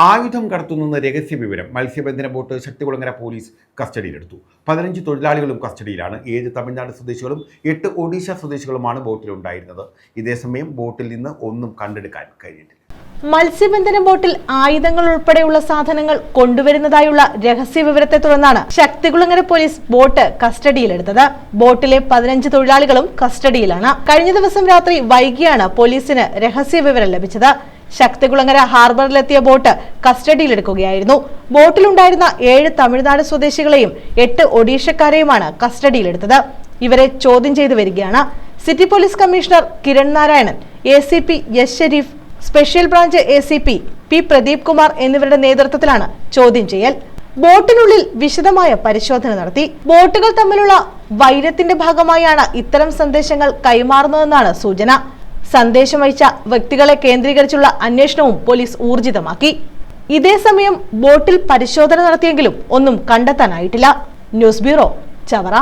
ആയുധം കടത്തുന്ന രഹസ്യ വിവരം മത്സ്യബന്ധന ബോട്ട് ശക്തികുളങ്ങര പോലീസ് കസ്റ്റഡിയിലെടുത്തു. 15 തൊഴിലാളികളും കസ്റ്റഡിയിലാണ്. 7 തമിഴ്നാട് സ്വദേശികളും 8 ഒഡീഷ സ്വദേശികളുമാണ് ബോട്ടിലുണ്ടായിരുന്നത്. ഇതേസമയം ബോട്ടിൽ നിന്ന് ഒന്നും കണ്ടെടുക്കാൻ കഴിഞ്ഞിട്ടില്ല. മത്സ്യബന്ധന ബോട്ടിൽ ആയുധങ്ങൾ ഉൾപ്പെടെയുള്ള സാധനങ്ങൾ കൊണ്ടുവരുന്നതായുള്ള രഹസ്യ വിവരത്തെ തുടർന്നാണ് ശക്തികുളങ്ങര പോലീസ് ബോട്ട് കസ്റ്റഡിയിലെടുത്തത്. ബോട്ടിലെ 15 തൊഴിലാളികളും കസ്റ്റഡിയിലാണ്. കഴിഞ്ഞ ദിവസം രാത്രി വൈകിയാണ് പോലീസിന് രഹസ്യ വിവരം ലഭിച്ചത്. ശക്തികുളങ്ങര ഹാർബറിലെത്തിയ ബോട്ട് കസ്റ്റഡിയിലെടുക്കുകയായിരുന്നു. ബോട്ടിലുണ്ടായിരുന്ന 7 തമിഴ്നാട് സ്വദേശികളെയും 8 ഒഡീഷക്കാരെയുമാണ് കസ്റ്റഡിയിലെടുത്തത്. ഇവരെ ചോദ്യം ചെയ്തു വരികയാണ്. City police commissioner Kiran Narayanan, ACP S Sharif, special branch ACP P Pradeep Kumar എന്നിവരുടെ നേതൃത്വത്തിലാണ് ചോദ്യം ചെയ്യൽ. ബോട്ടിനുള്ളിൽ വിശദമായ പരിശോധന നടത്തി. ബോട്ടുകൾ തമ്മിലുള്ള വൈരത്തിന്റെ ഭാഗമായാണ് ഇത്തരം സന്ദേശങ്ങൾ കൈമാറുന്നതെന്നാണ് സൂചന. സന്ദേശം അയച്ച വ്യക്തികളെ കേന്ദ്രീകരിച്ചുള്ള അന്വേഷണവും പോലീസ് ഊർജിതമാക്കി. ഇതേസമയം ബോട്ടിൽ പരിശോധന നടത്തിയെങ്കിലും ഒന്നും കണ്ടെത്താനായിട്ടില്ല. News bureau, Chavara.